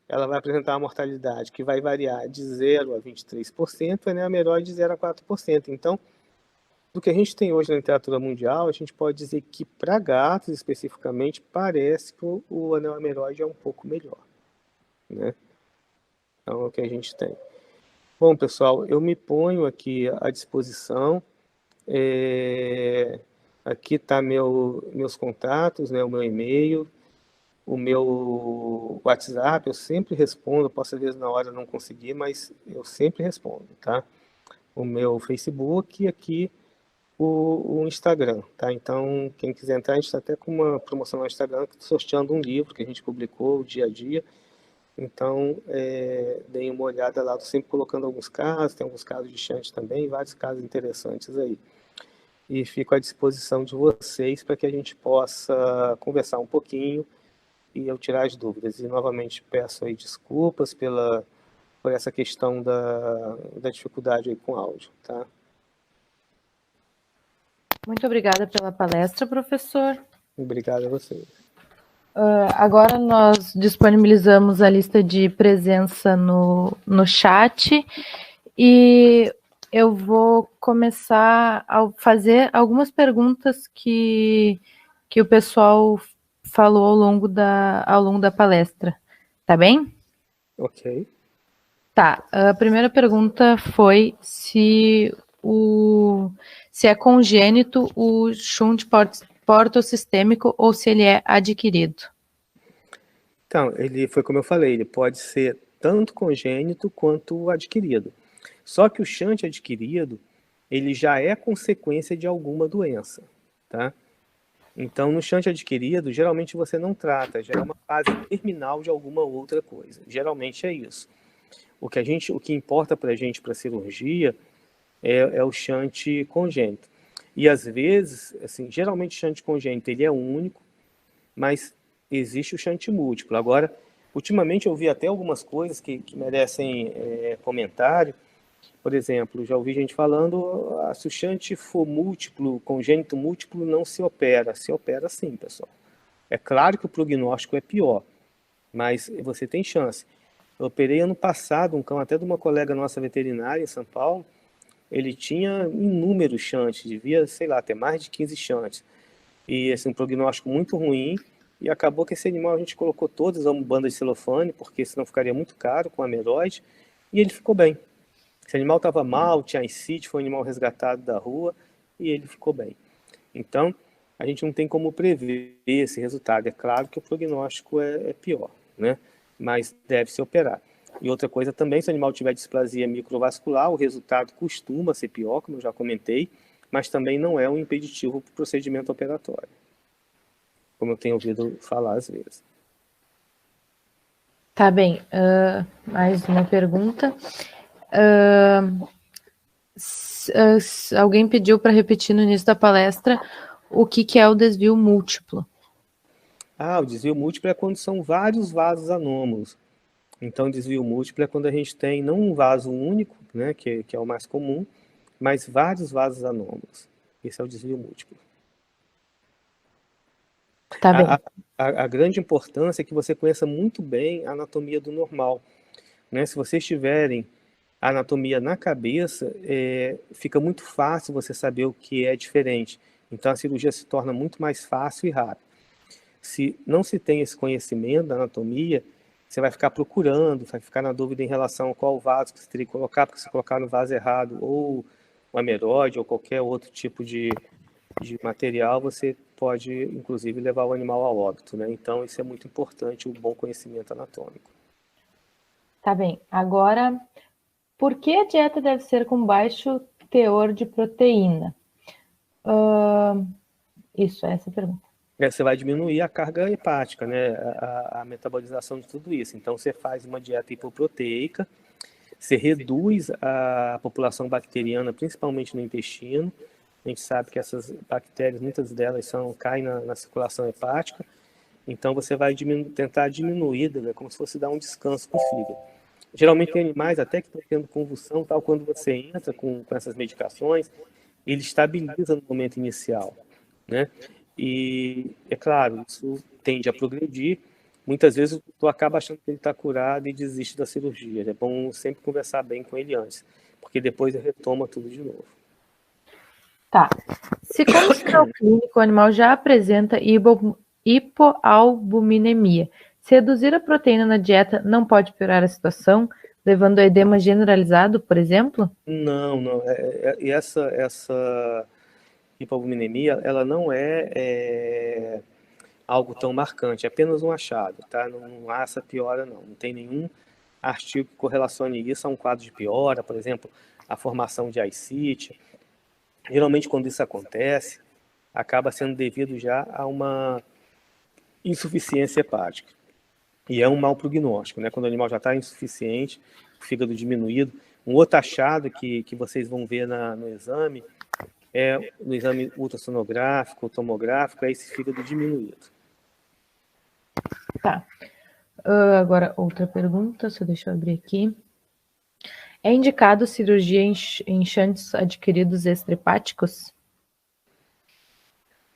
ela vai apresentar uma mortalidade que vai variar de 0 a 23%, e a ameróide de 0 a 4%. Então, do que a gente tem hoje na literatura mundial, a gente pode dizer que para gatos, especificamente, parece que o anel ameróide é um pouco melhor, né? Então, é o que a gente tem. Bom, pessoal, eu me ponho aqui à disposição. Aqui está meus contatos, né, o meu e-mail, o meu WhatsApp, eu sempre respondo, posso às vezes na hora não conseguir, mas eu sempre respondo, tá? O meu Facebook e aqui o Instagram, tá? Então, quem quiser entrar, a gente está até com uma promoção no Instagram, sorteando um livro que a gente publicou, o Dia a Dia. Então, deem uma olhada lá, estou sempre colocando alguns casos, tem alguns casos de shunt também, vários casos interessantes aí. E fico à disposição de vocês para que a gente possa conversar um pouquinho e eu tirar as dúvidas. E novamente peço aí desculpas por essa questão da dificuldade aí com áudio, tá? Muito obrigada pela palestra, professor. Obrigado a você. Agora nós disponibilizamos a lista de presença no chat e eu vou começar a fazer algumas perguntas que o pessoal falou ao longo da palestra. Tá bem? Ok. Tá. A primeira pergunta foi se é congênito o shunt portosistêmico ou se ele é adquirido. Então, ele foi como eu falei, ele pode ser tanto congênito quanto adquirido. Só que o shunt adquirido, ele já é consequência de alguma doença, tá? Então, no shunt adquirido, geralmente você não trata, já é uma fase terminal de alguma outra coisa. Geralmente é isso. O que importa para a gente, para a cirurgia, é o shunt congênito. E às vezes, assim, geralmente o shunt congênito ele é único, mas existe o shunt múltiplo. Agora, ultimamente eu vi até algumas coisas que merecem comentário. Por exemplo, já ouvi gente falando, se o shunt for múltiplo, congênito múltiplo, não se opera. Se opera sim, pessoal. É claro que o prognóstico é pior, mas você tem chance. Eu operei ano passado um cão até de uma colega nossa veterinária em São Paulo. Ele tinha inúmeros shunts, devia, sei lá, ter mais de 15 shunts. E assim, um prognóstico muito ruim. E acabou que esse animal a gente colocou todas uma banda de celofane, porque senão ficaria muito caro com a ameroide. E ele ficou bem. Esse animal estava mal, tinha ascite, foi um animal resgatado da rua e ele ficou bem. Então, a gente não tem como prever esse resultado. É claro que o prognóstico é pior, né? Mas deve se operar. E outra coisa também, se o animal tiver displasia microvascular, o resultado costuma ser pior, como eu já comentei, mas também não é um impeditivo para o procedimento operatório, como eu tenho ouvido falar às vezes. Tá bem. Mais uma pergunta. Alguém pediu para repetir no início da palestra o que é o desvio múltiplo. O desvio múltiplo é quando são vários vasos anômalos. Então, desvio múltiplo é quando a gente tem não um vaso único, né, que é o mais comum, mas vários vasos anômalos. Esse é o desvio múltiplo. Tá bem. A grande importância é que você conheça muito bem a anatomia do normal, né? Se vocês tiverem a anatomia na cabeça, fica muito fácil você saber o que é diferente. Então, a cirurgia se torna muito mais fácil e rápida. Se não se tem esse conhecimento da anatomia, você vai ficar procurando, vai ficar na dúvida em relação a qual vaso que você teria que colocar, porque se colocar no vaso errado, ou um ameróide, ou qualquer outro tipo de material, você pode, inclusive, levar o animal a óbito, né? Então, isso é muito importante, o bom conhecimento anatômico. Tá bem. Agora, por que a dieta deve ser com baixo teor de proteína? Isso, essa é a pergunta. Você vai diminuir a carga hepática, né? A metabolização de tudo isso. Então, você faz uma dieta hipoproteica, você reduz a população bacteriana, principalmente no intestino. A gente sabe que essas bactérias, muitas delas caem na circulação hepática. Então, você vai tentar diminuir, né? Como se fosse dar um descanso para o fígado. Geralmente, tem animais até que estão tendo convulsão, tal, quando você entra com essas medicações, ele estabiliza no momento inicial, né? E, é claro, isso tende a progredir. Muitas vezes tu acaba achando que ele está curado e desiste da cirurgia. É bom sempre conversar bem com ele antes, porque depois ele retoma tudo de novo. Tá. Se como sinal clínico o animal já apresenta hipoalbuminemia, se reduzir a proteína na dieta não pode piorar a situação, levando a edema generalizado, por exemplo? Não. E essa hipoalbuminemia, ela não é algo tão marcante, é apenas um achado, tá? Não há essa piora, não. Não tem nenhum artigo que correlacione isso a um quadro de piora, por exemplo, a formação de ascite. Geralmente, quando isso acontece, acaba sendo devido já a uma insuficiência hepática. E é um mau prognóstico, né? Quando o animal já está insuficiente, o fígado diminuído. Um outro achado que vocês vão ver no exame, no exame ultrassonográfico, tomográfico, é esse fígado diminuído. Tá. Agora, outra pergunta, só deixa eu abrir aqui. É indicado cirurgia em shunts adquiridos extrahepáticos?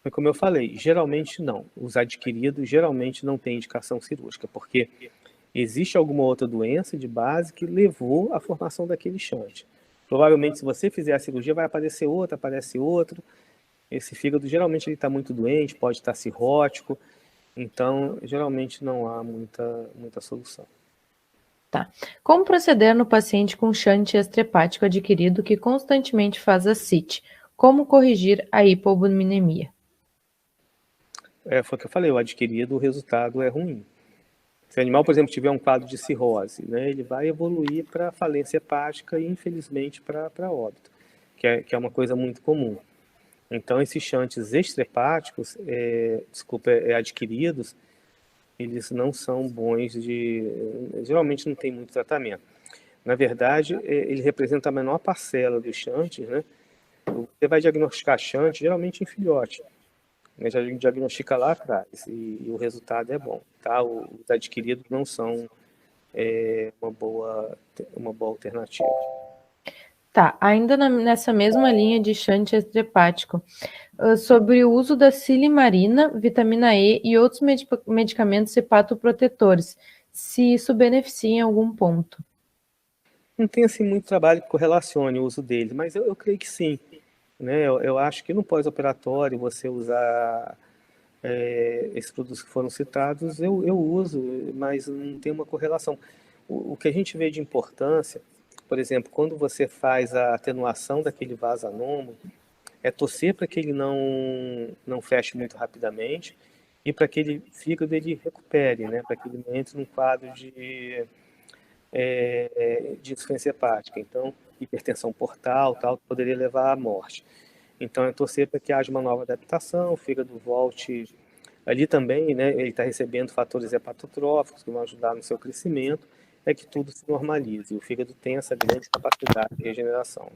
Mas como eu falei, geralmente não. Os adquiridos geralmente não têm indicação cirúrgica, porque existe alguma outra doença de base que levou à formação daquele shunt. Provavelmente, se você fizer a cirurgia, vai aparecer outra, aparece outro. Esse fígado geralmente ele está muito doente, pode estar cirrótico, então geralmente não há muita solução. Tá. Como proceder no paciente com shunt extra-hepático adquirido que constantemente faz ascite? Como corrigir a hipobuminemia? Foi o que eu falei, o adquirido, o resultado é ruim. Se o animal, por exemplo, tiver um quadro de cirrose, né, ele vai evoluir para falência hepática e, infelizmente, para óbito, que é uma coisa muito comum. Então, esses shunts extra-hepáticos, adquiridos, eles não são bons geralmente não tem muito tratamento. Na verdade, ele representa a menor parcela dos shunts, né? Você vai diagnosticar shunt geralmente em filhote, né? Já diagnostica lá atrás e o resultado é bom, tá? Os adquiridos não são uma boa alternativa. Tá, ainda nessa mesma linha de shunt extra-hepático, sobre o uso da silimarina, vitamina E e outros medicamentos hepatoprotetores, se isso beneficia em algum ponto. Não tem assim muito trabalho que correlacione o uso deles, mas eu creio que sim, né? Eu acho que no pós-operatório você usar esses produtos que foram citados, eu uso, mas não tem uma correlação. O que a gente vê de importância, por exemplo, quando você faz a atenuação daquele vaso anômalo, é torcer para que ele não feche muito rapidamente e para que ele fígado ele recupere, né? Para que ele não entre num quadro de insuficiência hepática. Então, hipertensão portal, tal, poderia levar à morte. Então, é torcer para que haja uma nova adaptação, o fígado volte ali também, né? Ele está recebendo fatores hepatotróficos que vão ajudar no seu crescimento, é que tudo se normalize. O fígado tem essa grande capacidade de regeneração.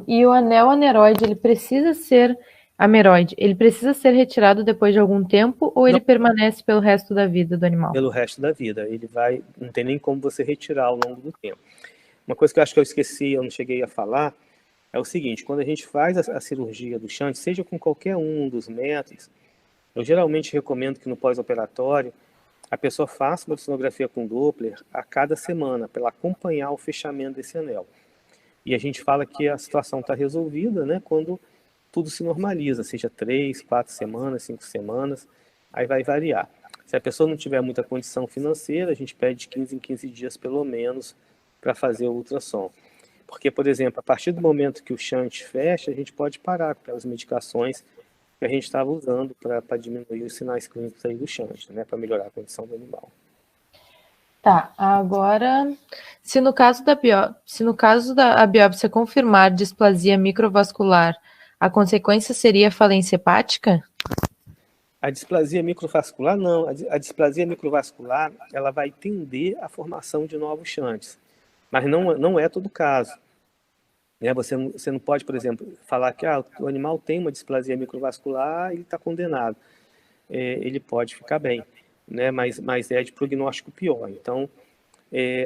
E o anel aneroide, ele precisa ser ameroide, ele precisa ser retirado depois de algum tempo ou ele permanece pelo resto da vida do animal? Pelo resto da vida. Ele não tem nem como você retirar ao longo do tempo. Uma coisa que eu acho que eu esqueci, eu não cheguei a falar, é o seguinte, quando a gente faz a cirurgia do shunt, seja com qualquer um dos métodos, eu geralmente recomendo que no pós-operatório a pessoa faça uma sonografia com Doppler a cada semana, para ela acompanhar o fechamento desse anel. E a gente fala que a situação está resolvida, né, quando tudo se normaliza, seja 3, 4 semanas, 5 semanas, aí vai variar. Se a pessoa não tiver muita condição financeira, a gente pede de 15 em 15 dias pelo menos para fazer o ultrassom. Porque, por exemplo, a partir do momento que o shunt fecha, a gente pode parar com aquelas medicações que a gente estava usando para diminuir os sinais clínicos aí do shunt, né, para melhorar a condição do animal. Tá, agora, se no caso da biópsia confirmar displasia microvascular, a consequência seria falência hepática? A displasia microvascular, não. A displasia microvascular, ela vai tender à formação de novos shunts, mas não é todo caso. Você não pode, por exemplo, falar que o animal tem uma displasia microvascular e ele está condenado. Ele pode ficar bem, né? Mas é de prognóstico pior. Então,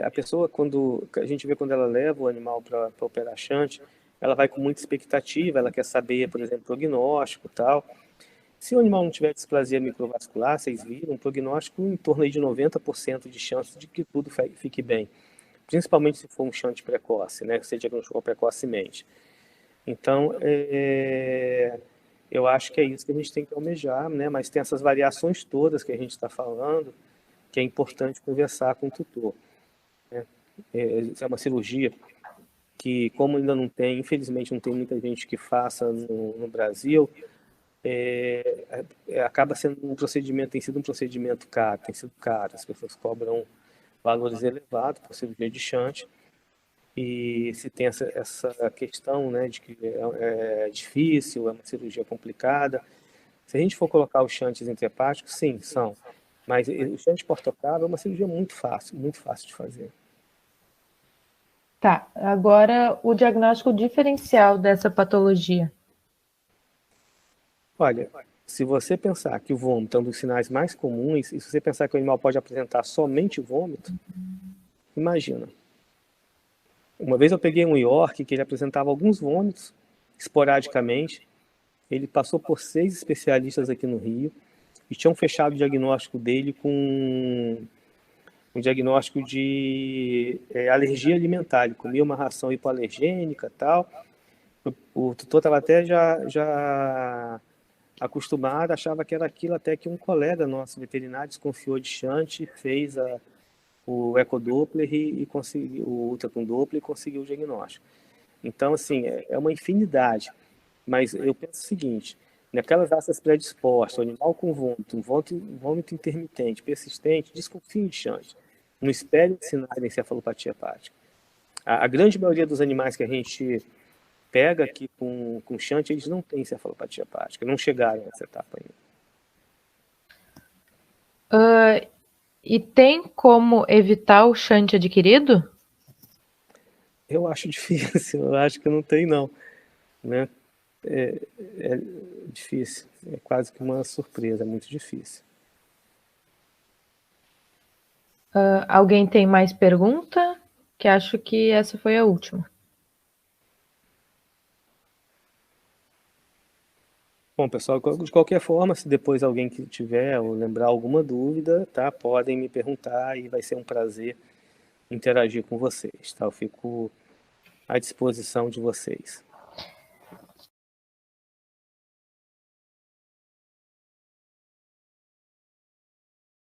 a pessoa, a gente vê quando ela leva o animal para operar shunt, ela vai com muita expectativa, ela quer saber, por exemplo, prognóstico e tal. Se o animal não tiver displasia microvascular, vocês viram, um prognóstico em torno aí de 90% de chance de que tudo fique bem. Principalmente se for um shunt precoce, né? Você diagnosticou precocemente. Então, eu acho que é isso que a gente tem que almejar, né? Mas tem essas variações todas que a gente está falando, que é importante conversar com o tutor. Né? É uma cirurgia que, como ainda não tem, infelizmente não tem muita gente que faça no Brasil, acaba sendo tem sido um procedimento caro, tem sido caro, as pessoas cobram valores elevados por cirurgia de shunt, e se tem essa questão, né, de que é difícil, é uma cirurgia complicada. Se a gente for colocar os shunts intrahepáticos, sim, são, mas o shunt portocavo é uma cirurgia muito fácil de fazer. Tá, agora o diagnóstico diferencial dessa patologia. Olha, se você pensar que o vômito é um dos sinais mais comuns, e se você pensar que o animal pode apresentar somente vômito, imagina. Uma vez eu peguei um York que ele apresentava alguns vômitos, esporadicamente, ele passou por 6 especialistas aqui no Rio e tinham fechado o diagnóstico dele com um diagnóstico de alergia alimentar. Ele comia uma ração hipoalergênica e tal. O tutor estava até já acostumado, achava que era aquilo, até que um colega nosso veterinário desconfiou de Shunt, fez o ecodoppler e conseguiu o ultrassom-doppler e conseguiu o diagnóstico. Então, assim, é uma infinidade. Mas eu penso o seguinte, naquelas raças predispostas, o animal com vômito, vômito intermitente, persistente, desconfie de Shunt. Não espere um sinal de encefalopatia hepática. A grande maioria dos animais que a gente pega aqui com Shunt, eles não têm encefalopatia hepática, não chegaram a essa etapa ainda. E tem como evitar o Shunt adquirido? Eu acho difícil, eu acho que não tem não, né? É difícil, é quase que uma surpresa, é muito difícil. Alguém tem mais pergunta? Que acho que essa foi a última. Bom, pessoal, de qualquer forma, se depois alguém que tiver ou lembrar alguma dúvida, tá, podem me perguntar e vai ser um prazer interagir com vocês, tá? Eu fico à disposição de vocês.